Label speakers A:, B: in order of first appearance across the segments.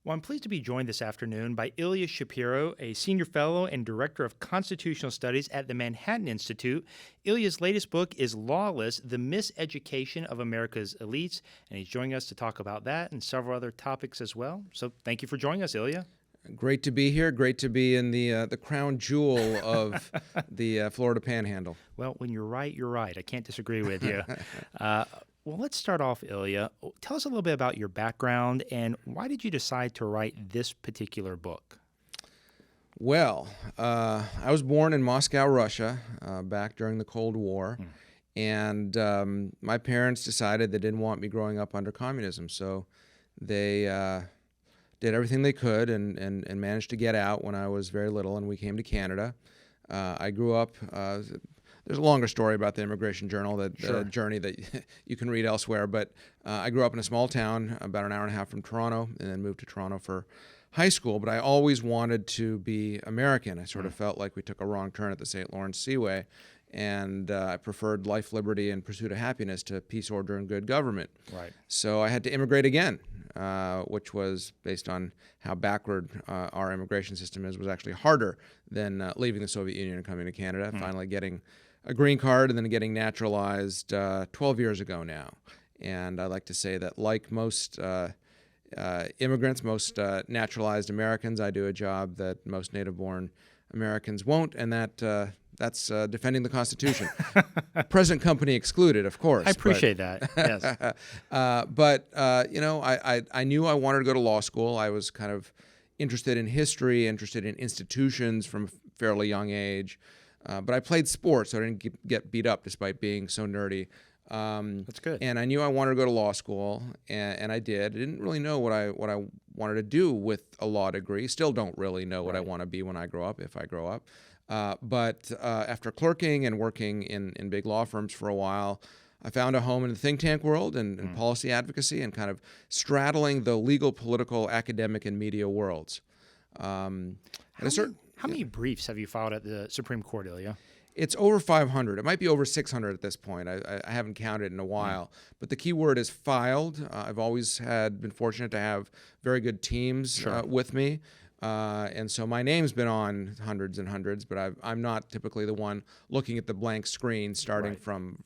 A: Well, I'm pleased to be joined this afternoon by Ilya Shapiro, a senior fellow and director of constitutional studies at the Manhattan Institute. Ilya's latest book is Lawless, The Miseducation of America's Elites, and he's joining us to talk about that and several other topics as well. So thank you for joining us, Ilya.
B: Great to be here. Great to be in the crown jewel of the Florida Panhandle.
A: Well, when you're right, you're right. I can't disagree with you. Well, let's start off, Ilya. Tell us a little bit about your background and why did you decide to write this particular book?
B: Well, I was born in Moscow, Russia, back during the Cold War, and my parents decided they didn't want me growing up under communism, so they did everything they could and managed to get out when I was very little, and we came to Canada. I grew up. There's a longer story about the immigration journey that you can read elsewhere, but I grew up in a small town about an hour and a half from Toronto and then moved to Toronto for high school, but I always wanted to be American. I sort of felt like we took a wrong turn at the St. Lawrence Seaway, and I preferred life, liberty, and pursuit of happiness to peace, order, and good government.
A: Right.
B: So I had to immigrate again, which was based on how backward our immigration system is, was actually harder than leaving the Soviet Union and coming to Canada, finally getting a green card and then getting naturalized 12 years ago now. And I like to say that like most immigrants, most naturalized Americans, I do a job that most native-born Americans won't, and that's defending the Constitution. Present company excluded, of course.
A: I appreciate that, yes.
B: I knew I wanted to go to law school. I was kind of interested in history, interested in institutions from a fairly young age. But I played sports, so I didn't get beat up despite being so nerdy.
A: That's good.
B: And I knew I wanted to go to law school, and I did. I didn't really know what I wanted to do with a law degree. Still don't really know what I want to be when I grow up, if I grow up. But after clerking and working in big law firms for a while, I found a home in the think tank world and policy advocacy and kind of straddling the legal, political, academic, and media worlds.
A: How many briefs have you filed at the Supreme Court, Ilya?
B: It's over 500. It might be over 600 at this point. I haven't counted in a while. But the key word is filed. I've always been fortunate to have very good teams with me. And so my name's been on hundreds and hundreds, but I'm not typically the one looking at the blank screen starting from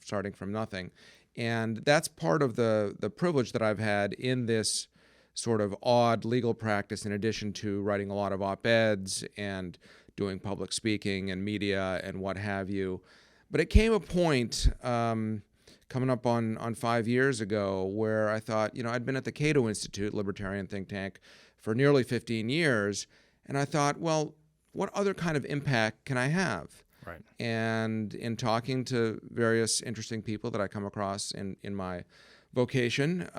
B: nothing. And that's part of the privilege that I've had in this sort of odd legal practice, in addition to writing a lot of op-eds and doing public speaking and media and what have you. But it came a point coming up on 5 years ago where I thought, I'd been at the Cato Institute, libertarian think tank, for nearly 15 years, and I thought, well, what other kind of impact can I have?
A: Right.
B: And in talking to various interesting people that I come across in my vocation,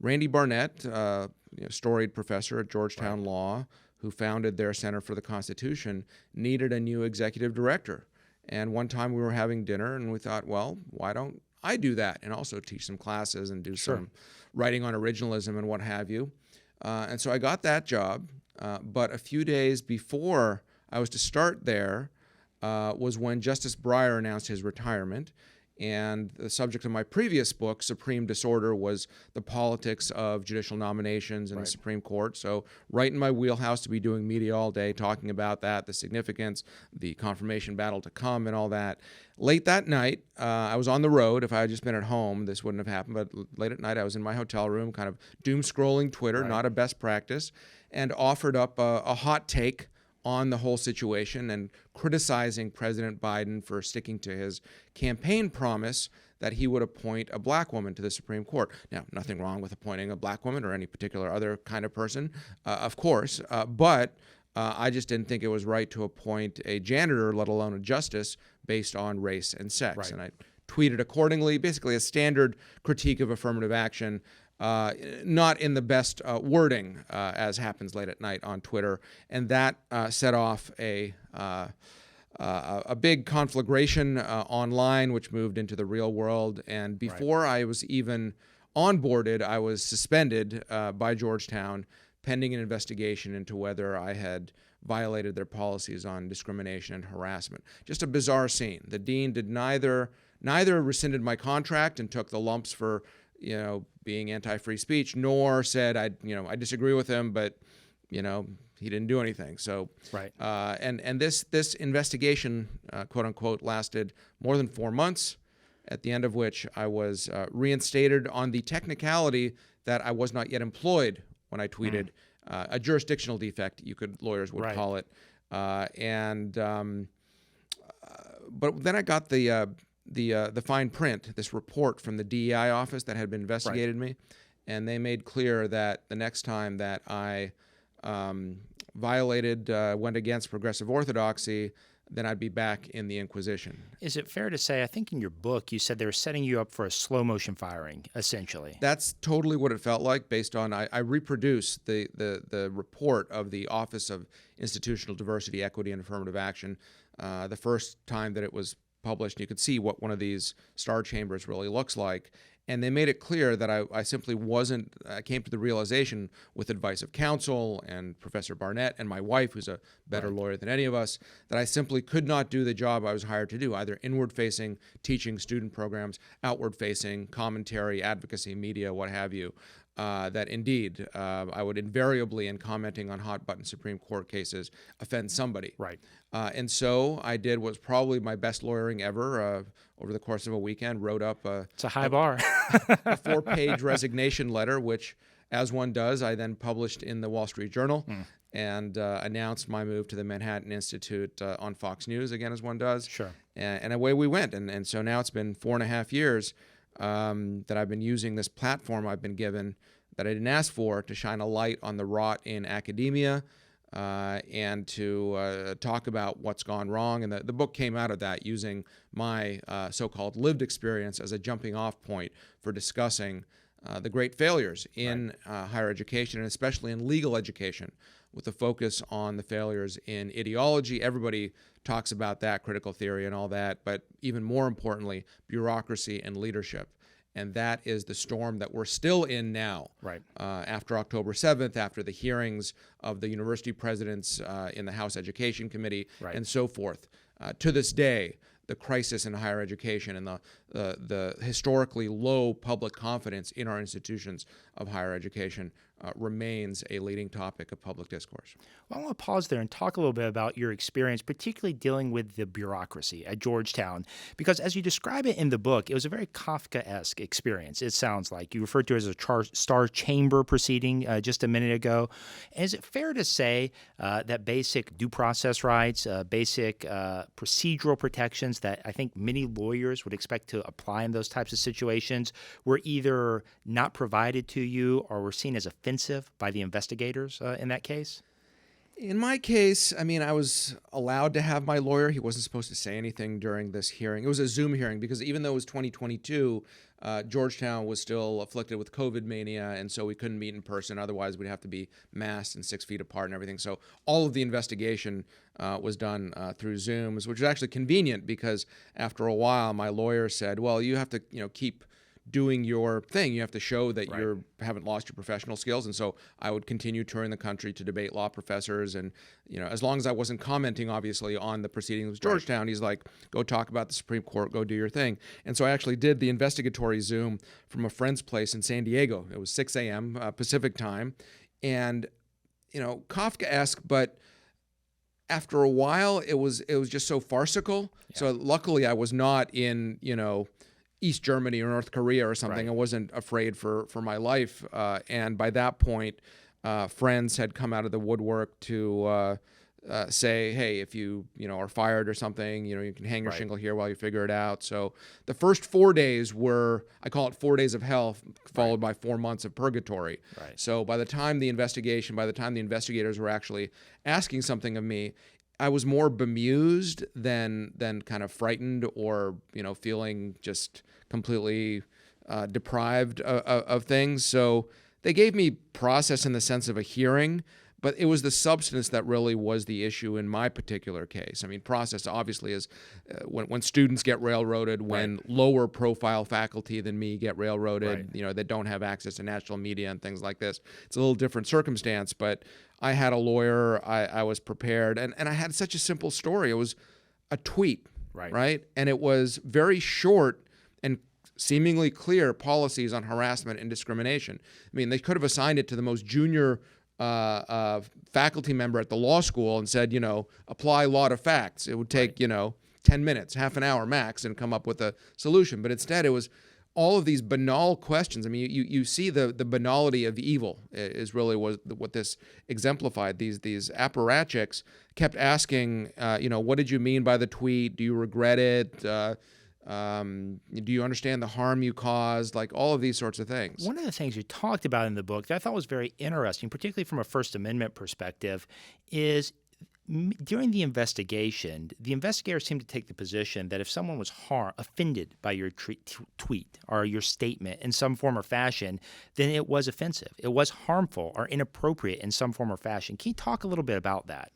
B: Randy Barnett, storied professor at Georgetown Law, who founded their Center for the Constitution, needed a new executive director. And one time we were having dinner and we thought, well, why don't I do that and also teach some classes and do some writing on originalism and what have you. And so I got that job. But a few days before I was to start there was when Justice Breyer announced his retirement. And the subject of my previous book, Supreme Disorder, was the politics of judicial nominations in the Supreme Court. So right in my wheelhouse to be doing media all day, talking about that, the significance, the confirmation battle to come and all that. Late that night, I was on the road. If I had just been at home, this wouldn't have happened. But late at night, I was in my hotel room, kind of doom-scrolling Twitter, not a best practice, and offered up a hot take on the whole situation and criticizing President Biden for sticking to his campaign promise that he would appoint a black woman to the Supreme Court. Now, nothing wrong with appointing a black woman or any particular other kind of person, of course, but I just didn't think it was right to appoint a janitor, let alone a justice, based on race and sex. And I tweeted accordingly, basically a standard critique of affirmative action, not in the best wording, as happens late at night on Twitter, and that set off a big conflagration online, which moved into the real world. And before I was even onboarded, I was suspended by Georgetown, pending an investigation into whether I had violated their policies on discrimination and harassment. Just a bizarre scene. The dean did neither rescinded my contract and took the lumps for being anti-free speech, nor said I disagree with him, but he didn't do anything. So,
A: Right.
B: And this investigation, quote unquote, lasted more than 4 months, at the end of which I was reinstated on the technicality that I was not yet employed when I tweeted, a jurisdictional defect, lawyers would
A: Right.
B: call it. But then I got the fine print, this report from the DEI office that had been investigated me, and they made clear that the next time that I went against progressive orthodoxy, then I'd be back in the Inquisition.
A: Is it fair to say, I think in your book, you said they were setting you up for a slow motion firing, essentially?
B: That's totally what it felt like, based on, I reproduced the report of the Office of Institutional Diversity, Equity, and Affirmative Action. The first time that it was published, you could see what one of these star chambers really looks like. And they made it clear that I simply wasn't, I came to the realization with advice of counsel and Professor Barnett and my wife, who's a better lawyer than any of us, that I simply could not do the job I was hired to do, either inward-facing, teaching student programs, outward-facing, commentary, advocacy, media, what have you. That indeed, I would invariably, in commenting on hot-button Supreme Court cases, offend somebody.
A: Right.
B: And so I did what was probably my best lawyering ever. Over the course of a weekend, wrote up
A: it's a high bar.
B: a 4-page resignation letter, which, as one does, I then published in the Wall Street Journal and announced my move to the Manhattan Institute on Fox News, again, as one does.
A: Sure.
B: And away we went. And so now it's been 4.5 years that I've been using this platform I've been given that I didn't ask for, to shine a light on the rot in academia, and to talk about what's gone wrong. And the book came out of that, using my so-called lived experience as a jumping off point for discussing the great failures in higher education, and especially in legal education, with a focus on the failures in ideology. Everybody talks about that, critical theory and all that, but even more importantly, bureaucracy and leadership. And that is the storm that we're still in now.
A: Right.
B: After October 7th, after the hearings of the university presidents in the House Education Committee, and so forth. To this day, the crisis in higher education and the historically low public confidence in our institutions of higher education remains a leading topic of public discourse.
A: Well, I want to pause there and talk a little bit about your experience, particularly dealing with the bureaucracy at Georgetown, because as you describe it in the book, it was a very Kafkaesque experience. It sounds like you referred to it as a star chamber proceeding just a minute ago. And is it fair to say that basic due process rights, basic procedural protections that I think many lawyers would expect to apply in those types of situations were either not provided to you or were seen as offensive by the investigators in that case?
B: In my case, I mean, I was allowed to have my lawyer. He wasn't supposed to say anything during this hearing. It was a Zoom hearing because even though it was 2022, Georgetown was still afflicted with COVID mania, and so we couldn't meet in person. Otherwise, we'd have to be masked and 6 feet apart and everything. So all of the investigation was done through Zooms, which was actually convenient because after a while, my lawyer said, well, you have to keep doing your thing. You have to show that you haven't lost your professional skills. And so I would continue touring the country to debate law professors. And, as long as I wasn't commenting, obviously, on the proceedings of Georgetown, he's like, go talk about the Supreme Court, go do your thing. And so I actually did the investigatory Zoom from a friend's place in San Diego. It was 6 a.m. Pacific time. And, Kafkaesque, but after a while, it was just so farcical. Yeah. So luckily I was not in, East Germany or North Korea or something. I wasn't afraid for my life. And by that point, friends had come out of the woodwork to say, hey, if you are fired or something, you can hang your shingle here while you figure it out. So the first 4 days were, I call it 4 days of hell, followed by 4 months of purgatory. So by the time the investigators were actually asking something of me, I was more bemused than kind of frightened or feeling just completely deprived of things. So they gave me process in the sense of a hearing, but it was the substance that really was the issue in my particular case. I mean, process obviously is when students get railroaded, when lower profile faculty than me get railroaded, that don't have access to national media and things like this. It's a little different circumstance, but I had a lawyer, I was prepared, and I had such a simple story. It was a tweet, right? And it was very short and seemingly clear policies on harassment and discrimination. I mean, they could have assigned it to the most junior faculty member at the law school and said, apply law to facts. It would take, 10 minutes, half an hour max, and come up with a solution. But instead, it was all of these banal questions. I mean, you see the banality of evil is really what this exemplified. These apparatchiks kept asking, what did you mean by the tweet? Do you regret it? Do you understand the harm you caused? Like all of these sorts of things.
A: One of the things you talked about in the book that I thought was very interesting, particularly from a First Amendment perspective, is during the investigation, the investigators seemed to take the position that if someone was offended by your tweet or your statement in some form or fashion, then it was offensive. It was harmful or inappropriate in some form or fashion. Can you talk a little bit about that?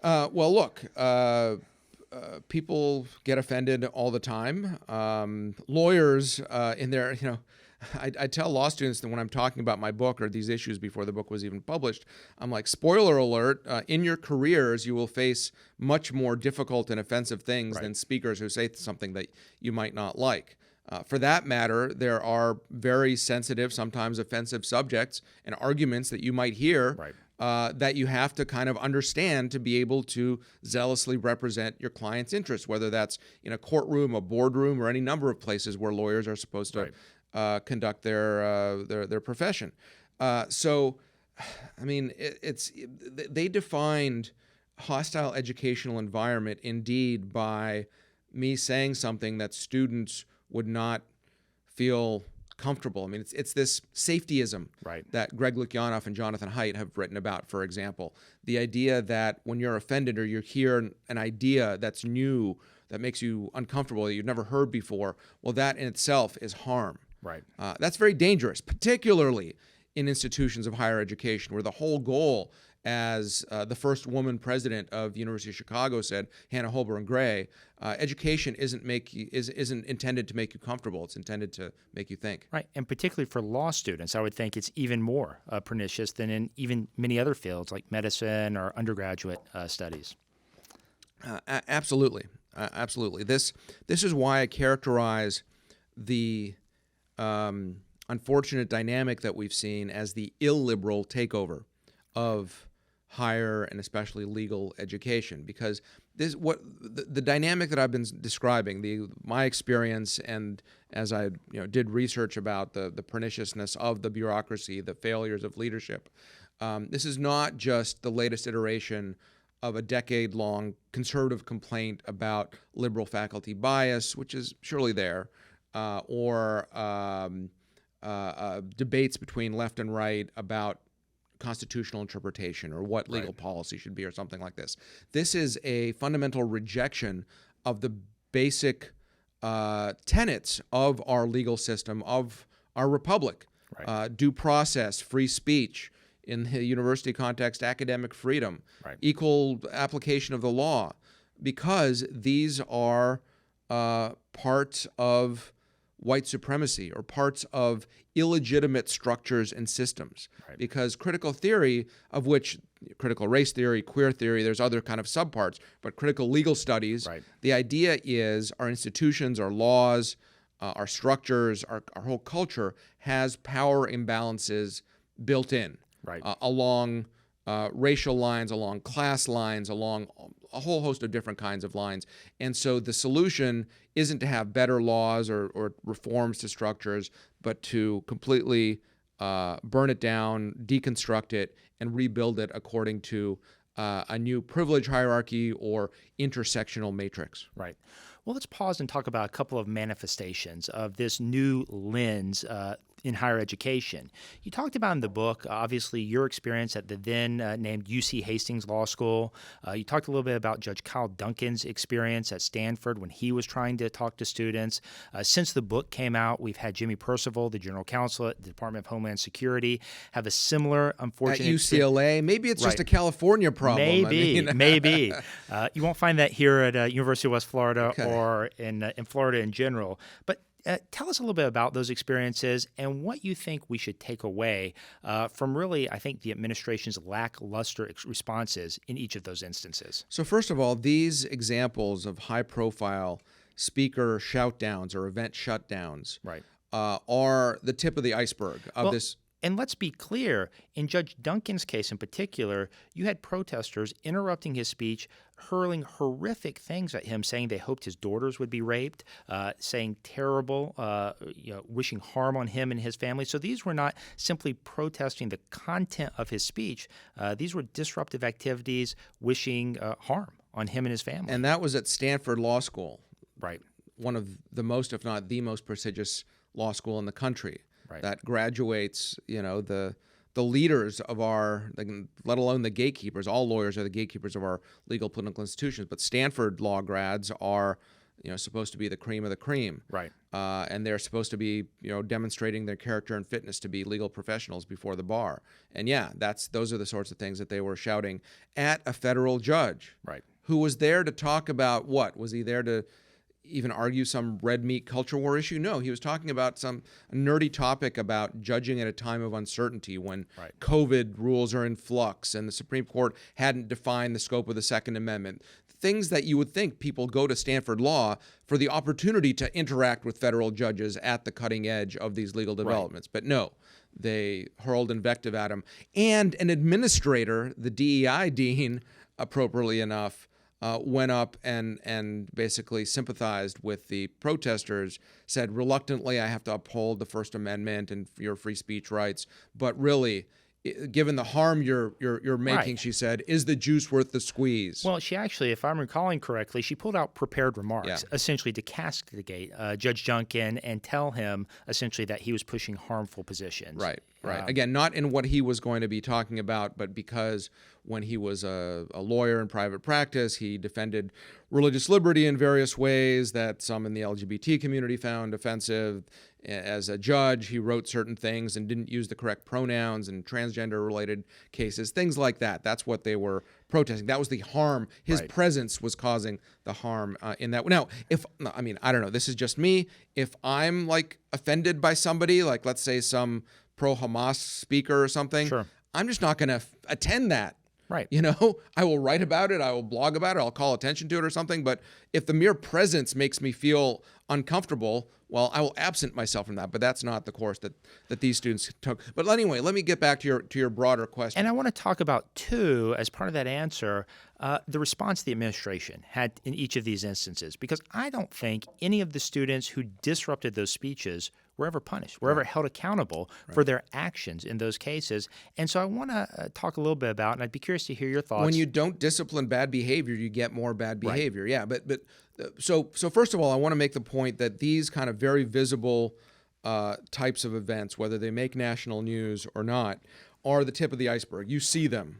B: Well, look, people get offended all the time. Lawyers in their, I tell law students that when I'm talking about my book or these issues before the book was even published, I'm like, spoiler alert, in your careers, you will face much more difficult and offensive things than speakers who say something that you might not like. For that matter, there are very sensitive, sometimes offensive subjects and arguments that you might hear that you have to kind of understand to be able to zealously represent your client's interests, whether that's in a courtroom, a boardroom, or any number of places where lawyers are supposed to conduct their profession. So, I mean, they defined hostile educational environment indeed by me saying something that students would not feel comfortable. I mean, it's this safetyism that Greg Lukianoff and Jonathan Haidt have written about, for example. The idea that when you're offended or you hear an idea that's new, that makes you uncomfortable, that you've never heard before, well, that in itself is harm. That's very dangerous, particularly in institutions of higher education, where the whole goal, as the first woman president of the University of Chicago said, Hannah Holborn Gray, education isn't intended to make you comfortable. It's intended to make you think. Right,
A: and particularly for law students, I would think it's even more pernicious than in even many other fields like medicine or undergraduate studies.
B: Absolutely, absolutely. This is why I characterize the unfortunate dynamic that we've seen as the illiberal takeover of higher and especially legal education, because the dynamic that I've been describing, my experience, and as I did research about the perniciousness of the bureaucracy, the failures of leadership, this is not just the latest iteration of a decade-long conservative complaint about liberal faculty bias, which is surely there, or debates between left and right about constitutional interpretation or what legal policy should be or something like this. This is a fundamental rejection of the basic tenets of our legal system, of our republic. Due process, free speech, in the university context, academic freedom, equal application of the law, because these are parts of white supremacy or parts of illegitimate structures and systems. Because critical theory, of which critical race theory, queer theory, there's other kind of subparts, but critical legal studies, the idea is our institutions, our laws, our structures, our whole culture has power imbalances built in along racial lines, along class lines, along a whole host of different kinds of lines. And so the solution isn't to have better laws or reforms to structures, but to completely burn it down, deconstruct it, and rebuild it according to a new privilege hierarchy or intersectional matrix.
A: Well, let's pause and talk about a couple of manifestations of this new lens in higher education. You talked about in the book, obviously, your experience at the then named UC Hastings Law School. You talked a little bit about Judge Kyle Duncan's experience at Stanford when he was trying to talk to students. Since the book came out, we've had Jimmy Percival, the general counsel at the Department of Homeland Security, have a similar unfortunate...
B: At UCLA? Maybe it's just a California problem.
A: Maybe. You won't find that here at University of West Florida or in Florida in general. But tell us a little bit about those experiences and what you think we should take away from really, I think, the administration's lackluster responses in each of those instances.
B: So first of all, these examples of high-profile speaker shoutdowns or event shutdowns
A: Right.
B: are the tip of the iceberg of this.
A: And let's be clear, in Judge Duncan's case in particular, you had protesters interrupting his speech, hurling horrific things at him, saying they hoped his daughters would be raped, saying terrible, wishing harm on him and his family. So these were not simply protesting the content of his speech. These were disruptive activities wishing harm on him and his family.
B: And that was at Stanford Law School.
A: Right.
B: One of the most, if not the most prestigious law school in the country.
A: Right.
B: That graduates, the leaders of our, let alone the gatekeepers. All lawyers are the gatekeepers of our legal political institutions, but Stanford law grads are, supposed to be the cream of the cream.
A: Right.
B: And they're supposed to be, demonstrating their character and fitness to be legal professionals before the bar. And those are the sorts of things that they were shouting at a federal judge.
A: Right.
B: Who was there to talk about what? Was he there to even argue some red meat culture war issue? No, he was talking about some nerdy topic about judging at a time of uncertainty when COVID rules are in flux and the Supreme Court hadn't defined the scope of the Second Amendment. Things that you would think people go to Stanford Law for the opportunity to interact with federal judges at the cutting edge of these legal developments. But no, they hurled invective at him. And an administrator, the DEI dean, appropriately enough, went up and basically sympathized with the protesters, said, reluctantly, I have to uphold the First Amendment and your free speech rights. But really, given the harm you're making, she said, is the juice worth the squeeze?
A: Well, she actually, if I'm recalling correctly, she pulled out prepared remarks, essentially to castigate Judge Duncan and tell him essentially that he was pushing harmful positions.
B: Right. Again, not in what he was going to be talking about, but because when he was a lawyer in private practice, he defended religious liberty in various ways that some in the LGBT community found offensive. As a judge, he wrote certain things and didn't use the correct pronouns in transgender-related cases, things like that. That's what they were protesting. That was the harm. His presence was causing the harm in that. Now, I don't know. This is just me. If I'm offended by somebody, let's say some pro-Hamas speaker or something, I'm just not going to attend that.
A: Right.
B: I will write about it. I will blog about it. I'll call attention to it or something. But if the mere presence makes me feel uncomfortable, well, I will absent myself from that. But that's not the course that these students took. But anyway, let me get back to your broader question.
A: And I want to talk about, too, as part of that answer, the response the administration had in each of these instances. Because I don't think any of the students who disrupted those speeches were ever punished, were ever held accountable for their actions in those cases. And so I want to talk a little bit about, and I'd be curious to hear your thoughts.
B: When you don't discipline bad behavior, you get more bad behavior. Yeah, but so first of all, I want to make the point that these kind of very visible types of events, whether they make national news or not, are the tip of the iceberg. You see them.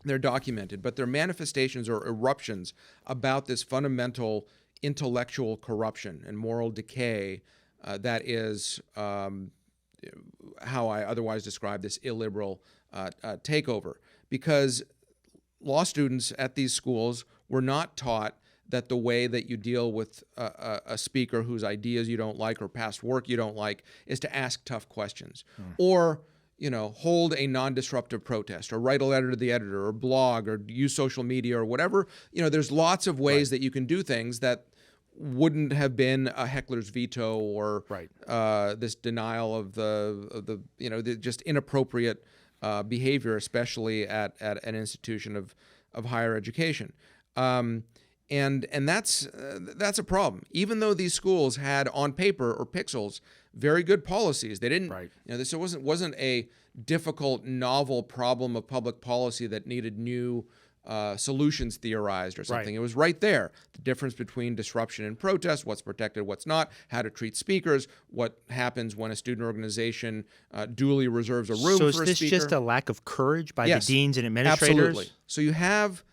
B: They're documented, but they're manifestations or eruptions about this fundamental intellectual corruption and moral decay that is how I otherwise describe this illiberal takeover. Because law students at these schools were not taught that the way that you deal with a speaker whose ideas you don't like or past work you don't like is to ask tough questions or hold a non-disruptive protest or write a letter to the editor or blog or use social media or whatever. There's lots of ways that you can do things that wouldn't have been a heckler's veto or this denial of the just inappropriate behavior, especially at an institution of higher education. And that's a problem. Even though these schools had on paper or pixels very good policies, they didn't. This wasn't a difficult, novel problem of public policy that needed new solutions theorized or something. It was right there. The difference between disruption and protest, what's protected, what's not, how to treat speakers, what happens when a student organization duly reserves a room for a speaker.
A: So is this just a lack of courage by the deans and administrators?
B: Absolutely. So you have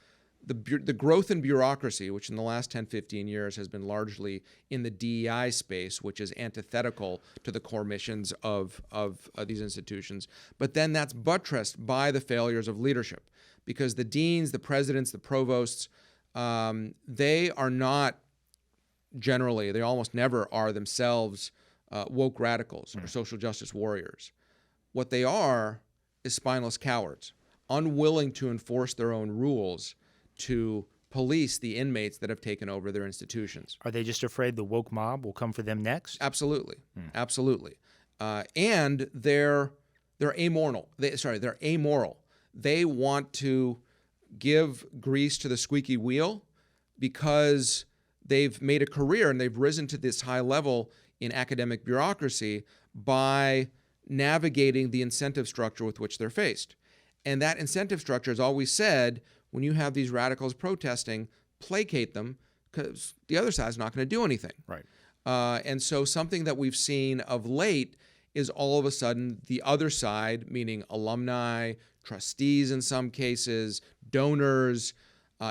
B: the growth in bureaucracy, which in the last 10, 15 years has been largely in the DEI space, which is antithetical to the core missions of these institutions. But then that's buttressed by the failures of leadership. Because the deans, the presidents, the provosts, they are not generally, they almost never are themselves woke radicals or social justice warriors. What they are is spineless cowards, unwilling to enforce their own rules to police the inmates that have taken over their institutions.
A: Are they just afraid the woke mob will come for them next?
B: Absolutely, absolutely. And they're amoral. They're amoral. They want to give grease to the squeaky wheel because they've made a career and they've risen to this high level in academic bureaucracy by navigating the incentive structure with which they're faced. And that incentive structure has always said, when you have these radicals protesting, placate them because the other side's not going to do anything.
A: Right.
B: And so something that we've seen of late is all of a sudden the other side, meaning alumni, trustees in some cases, donors,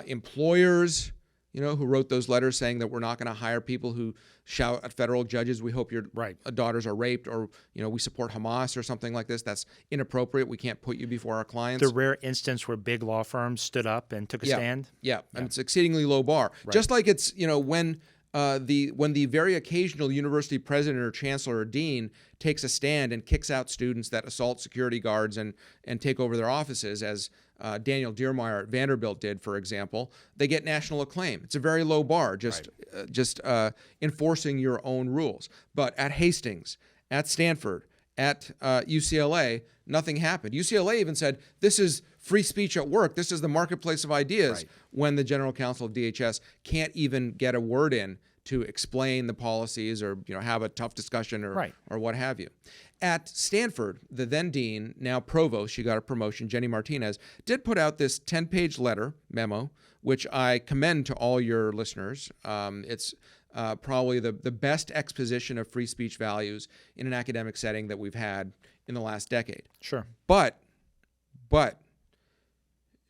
B: employers, who wrote those letters saying that we're not going to hire people who shout at federal judges, we hope your daughters are raped, or, we support Hamas or something like this. That's inappropriate. We can't put you before our clients.
A: The rare instance where big law firms stood up and took a stand?
B: Yeah, and it's exceedingly low bar. Right. Just like it's, when the very occasional university president or chancellor or dean takes a stand and kicks out students that assault security guards and take over their offices, as Daniel Diermeyer at Vanderbilt did, for example, they get national acclaim. It's a very low bar, just enforcing your own rules. But at Hastings, at Stanford, at UCLA, nothing happened. UCLA even said, this is free speech at work. This is the marketplace of ideas, when the general counsel of DHS can't even get a word in to explain the policies or have a tough discussion or what have you. At Stanford, the then dean, now provost, she got a promotion, Jenny Martinez, did put out this 10-page memo, which I commend to all your listeners. It's probably the best exposition of free speech values in an academic setting that we've had in the last decade.
A: Sure.
B: But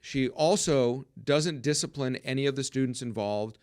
B: she also doesn't discipline any of the students involved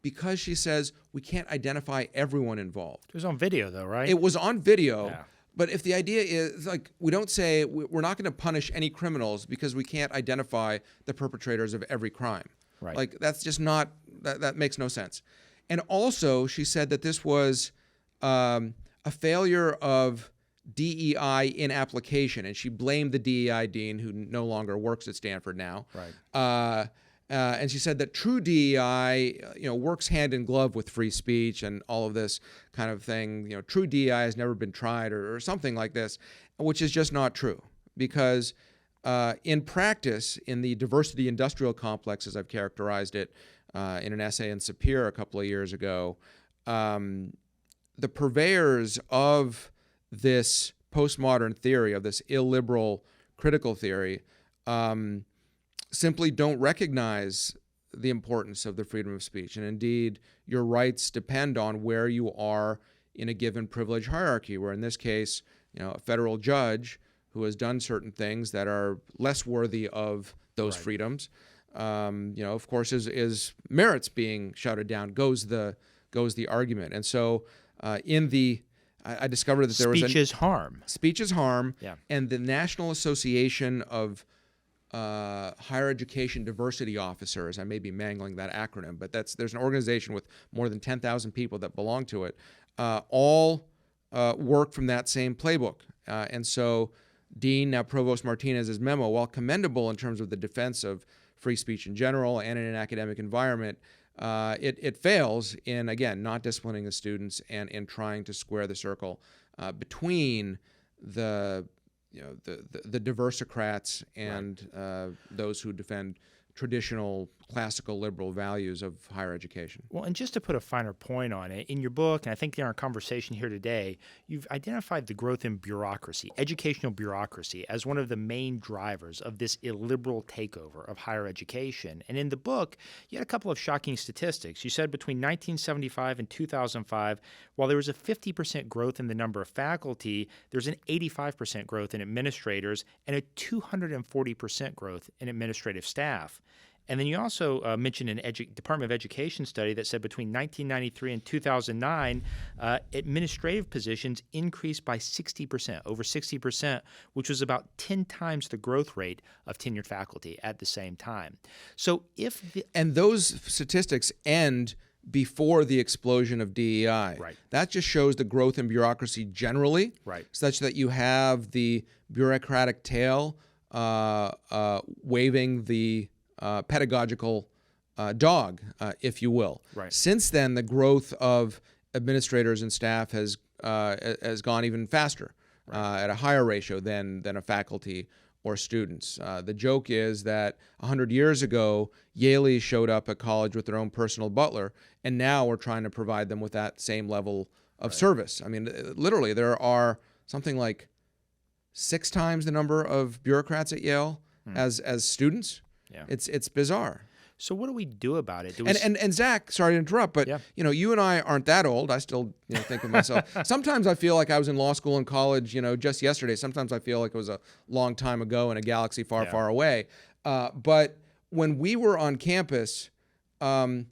B: because she says we can't identify everyone involved.
A: It was on video, though, right?
B: It was on video.
A: Yeah.
B: But if the idea is, we don't say we're not going to punish any criminals because we can't identify the perpetrators of every crime.
A: Right.
B: That's just not, that makes no sense. And also, she said that this was a failure of DEI in application, and she blamed the DEI dean, who no longer works at Stanford now.
A: Right.
B: And she said that true DEI, works hand in glove with free speech and all of this kind of thing. True DEI has never been tried, or something like this, which is just not true. Because in practice, in the diversity industrial complex, as I've characterized it in an essay in Sapir a couple of years ago, the purveyors of this postmodern theory, of this illiberal critical theory, simply don't recognize the importance of the freedom of speech. And indeed, your rights depend on where you are in a given privilege hierarchy, where in this case, a federal judge who has done certain things that are less worthy of those freedoms, of course, is merits being shouted down, goes the argument. And so I discovered that there was
A: speech is harm.
B: Speech is harm.
A: Yeah.
B: And the National Association of Higher Education Diversity Officers, I may be mangling that acronym, but there's an organization with more than 10,000 people that belong to it, all work from that same playbook. And so Dean, now Provost Martinez's memo, while commendable in terms of the defense of free speech in general and in an academic environment, it fails in, again, not disciplining the students and in trying to square the circle between the diversicrats and those who defend traditional classical liberal values of higher education.
A: Well, and just to put a finer point on it, in your book, and I think in our conversation here today, you've identified the growth in bureaucracy, educational bureaucracy, as one of the main drivers of this illiberal takeover of higher education. And in the book, you had a couple of shocking statistics. You said between 1975 and 2005, while there was a 50% growth in the number of faculty, there's an 85% growth in administrators and a 240% growth in administrative staff. And then you also mentioned an Department of Education study that said between 1993 and 2009, administrative positions increased by 60%, over 60%, which was about 10 times the growth rate of tenured faculty at the same time. So
B: and those statistics end before the explosion of DEI.
A: Right.
B: That just shows the growth in bureaucracy generally, such that you have the bureaucratic tail waving the pedagogical dog, if you will.
A: Right.
B: Since then, the growth of administrators and staff has gone even faster, at a higher ratio than a faculty or students. The joke is that 100 years ago, Yaleys showed up at college with their own personal butler, and now we're trying to provide them with that same level of service. I mean, literally, there are something like 6 times the number of bureaucrats at Yale as students.
A: Yeah.
B: It's bizarre.
A: So what do we do about it? Do we
B: And Zach, sorry to interrupt, but you and I aren't that old. I still think of myself. Sometimes I feel like I was in law school and college, just yesterday. Sometimes I feel like it was a long time ago in a galaxy far, far away. But when we were on campus, they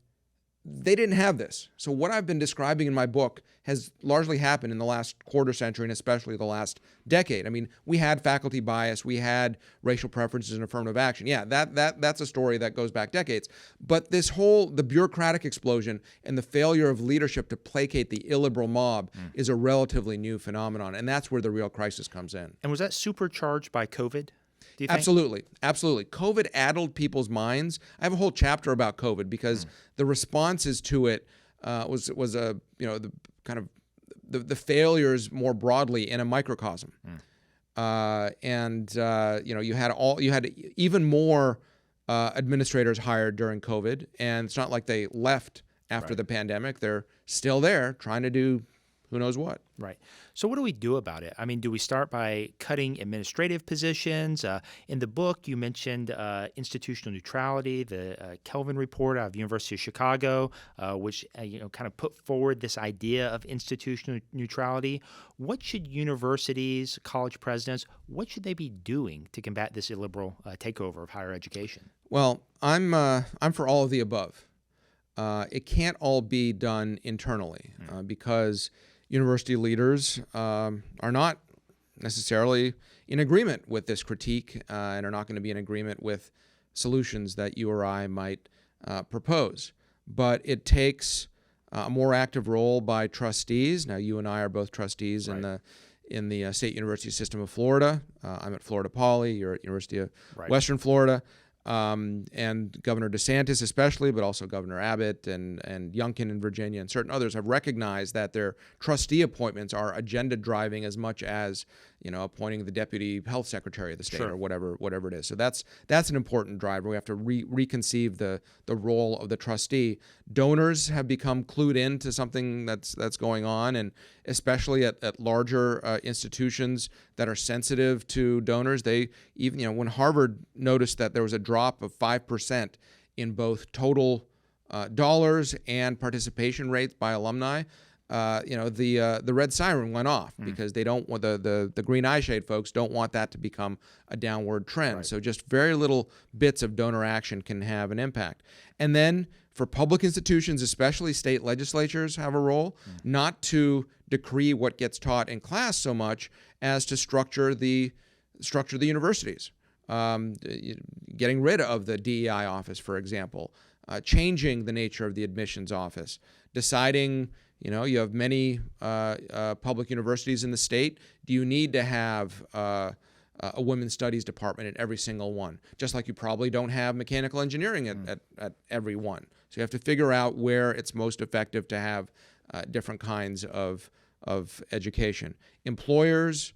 B: didn't have this. So what I've been describing in my book has largely happened in the last quarter century and especially the last decade. I mean, we had faculty bias, we had racial preferences and affirmative action. Yeah, that's a story that goes back decades. But the bureaucratic explosion and the failure of leadership to placate the illiberal mob is a relatively new phenomenon, and that's where the real crisis comes in.
A: And was that supercharged by COVID? Do you think?
B: Absolutely. COVID addled people's minds. I have a whole chapter about COVID because the responses to it was the kind of the failures more broadly in a microcosm. You had even more administrators hired during COVID, and it's not like they left after the pandemic. They're still there trying to do who knows what.
A: Right. So what do we do about it? I mean, do we start by cutting administrative positions? In the book, you mentioned institutional neutrality, the Kelvin report out of the University of Chicago, which kind of put forward this idea of institutional neutrality. What should universities, college presidents, what should they be doing to combat this illiberal takeover of higher education?
B: Well, I'm for all of the above. It can't all be done internally because university leaders are not necessarily in agreement with this critique and are not going to be in agreement with solutions that you or I might propose. But it takes a more active role by trustees. Now, you and I are both trustees in the State University system of Florida. I'm at Florida Poly. You're at University of Western Florida. And Governor DeSantis especially, but also Governor Abbott and Youngkin in Virginia and certain others have recognized that their trustee appointments are agenda driving as much as appointing the deputy health secretary of the state or whatever it is. So that's an important driver. We have to reconceive the role of the trustee. Donors have become clued in to something that's going on, and especially at larger institutions that are sensitive to donors. They even when Harvard noticed that there was a drop of 5% in both total dollars and participation rates by alumni. The red siren went off because they don't want the green eye shade folks don't want that to become a downward trend. So just very little bits of donor action can have an impact. And then for public institutions, especially state legislatures, have a role not to decree what gets taught in class so much as to structure the universities. Getting rid of the DEI office, for example, changing the nature of the admissions office, deciding. You have many public universities in the state. Do you need to have a women's studies department at every single one? Just like you probably don't have mechanical engineering at every one. So you have to figure out where it's most effective to have different kinds of education. Employers,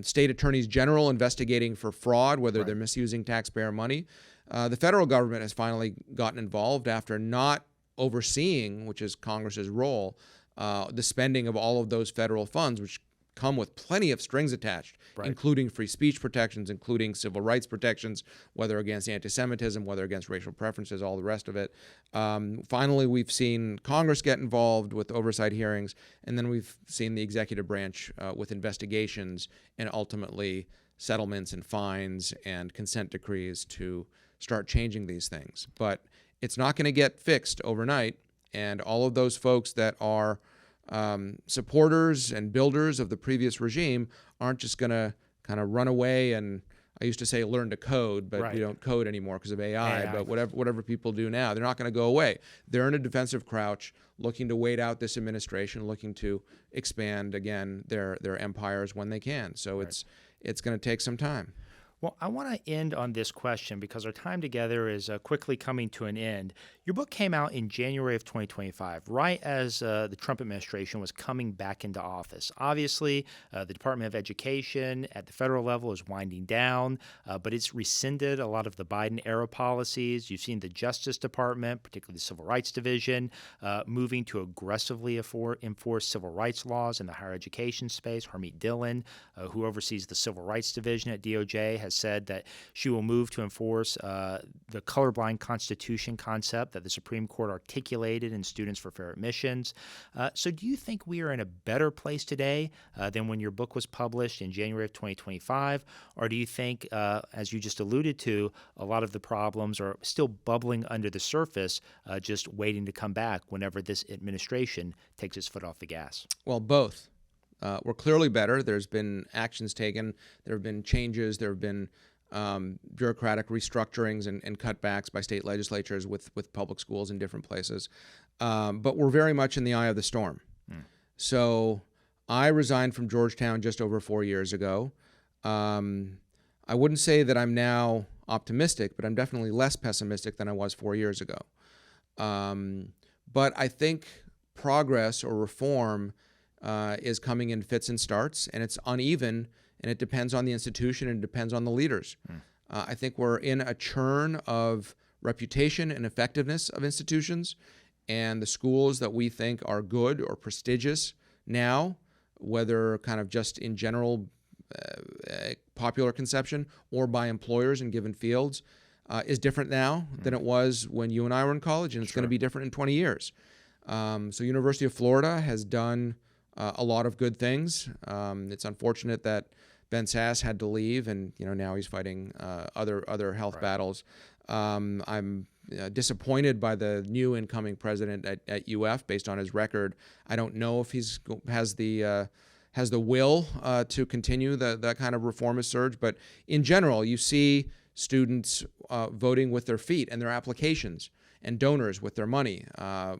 B: state attorneys general investigating for fraud, whether they're misusing taxpayer money. The federal government has finally gotten involved after not overseeing, which is Congress's role, the spending of all of those federal funds, which come with plenty of strings attached, including free speech protections, including civil rights protections, whether against anti-Semitism, whether against racial preferences, all the rest of it. Finally, we've seen Congress get involved with oversight hearings, and then we've seen the executive branch with investigations and ultimately settlements and fines and consent decrees to start changing these things. But it's not going to get fixed overnight, and all of those folks that are supporters and builders of the previous regime aren't just going to kind of run away and, I used to say, learn to code, but we don't code anymore because of AI. But whatever people do now, they're not going to go away. They're in a defensive crouch, looking to wait out this administration, looking to expand again their empires when they can. So it's going to take some time.
A: Well, I want to end on this question because our time together is quickly coming to an end. Your book came out in January of 2025, right as the Trump administration was coming back into office. Obviously, the Department of Education at the federal level is winding down, but it's rescinded a lot of the Biden era policies. You've seen the Justice Department, particularly the Civil Rights Division, moving to aggressively enforce civil rights laws in the higher education space. Harmeet Dillon, who oversees the Civil Rights Division at DOJ, has said that she will move to enforce the colorblind constitution concept that the Supreme Court articulated in Students for Fair Admissions. So do you think we are in a better place today than when your book was published in January of 2025? Or do you think, as you just alluded to, a lot of the problems are still bubbling under the surface, just waiting to come back whenever this administration takes its foot off the gas?
B: Well, both. We're clearly better. There's been actions taken. There have been changes. There have been bureaucratic restructurings and cutbacks by state legislatures with public schools in different places. But we're very much in the eye of the storm. So I resigned from Georgetown just over 4 years ago. I wouldn't say that I'm now optimistic, but I'm definitely less pessimistic than I was 4 years ago. But I think progress or reform is coming in fits and starts, and it's uneven, and it depends on the institution and it depends on the leaders. I think we're in a churn of reputation and effectiveness of institutions, and the schools that we think are good or prestigious now, whether kind of just in general popular conception or by employers in given fields, is different now than it was when you and I were in college, and it's going to be different in 20 years. So University of Florida has done a lot of good things. It's unfortunate that Ben Sass had to leave, and now he's fighting other health battles. I'm disappointed by the new incoming president at UF based on his record. I don't know if he's has the will to continue that kind of reformist surge. But in general, you see students voting with their feet and their applications, and donors with their money,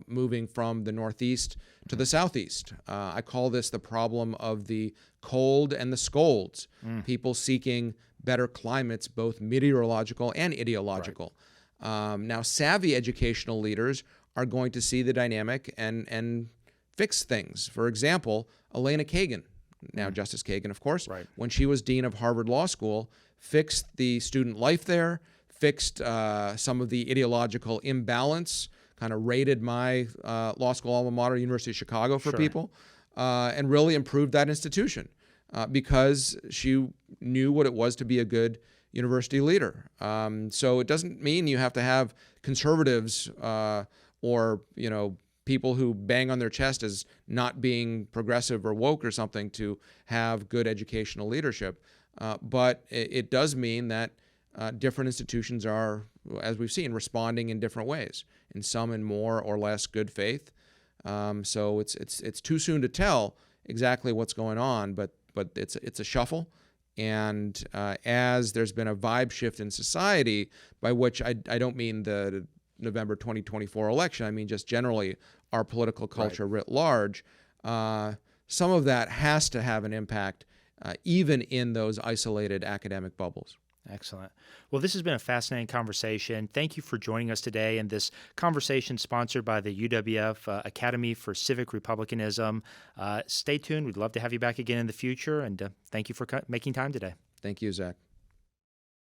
B: moving from the Northeast to the Southeast. I call this the problem of the cold and the scolds, people seeking better climates, both meteorological and ideological. Now, savvy educational leaders are going to see the dynamic and fix things. For example, Elena Kagan, now Justice Kagan, of course, when she was dean of Harvard Law School, fixed the student life there, fixed some of the ideological imbalance, kind of raided my law school alma mater, University of Chicago, for people, and really improved that institution because she knew what it was to be a good university leader. So it doesn't mean you have to have conservatives or people who bang on their chest as not being progressive or woke or something to have good educational leadership. But it does mean that different institutions are, as we've seen, responding in different ways, in some in more or less good faith. So it's too soon to tell exactly what's going on, but it's a shuffle. And as there's been a vibe shift in society, by which I don't mean the November 2024 election, I mean just generally our political culture writ large, some of that has to have an impact even in those isolated academic bubbles.
A: Excellent. Well, this has been a fascinating conversation. Thank you for joining us today. And this conversation sponsored by the UWF Academy for Civic Republicanism. Stay tuned. We'd love to have you back again in the future. And thank you for making time today.
B: Thank you, Zach.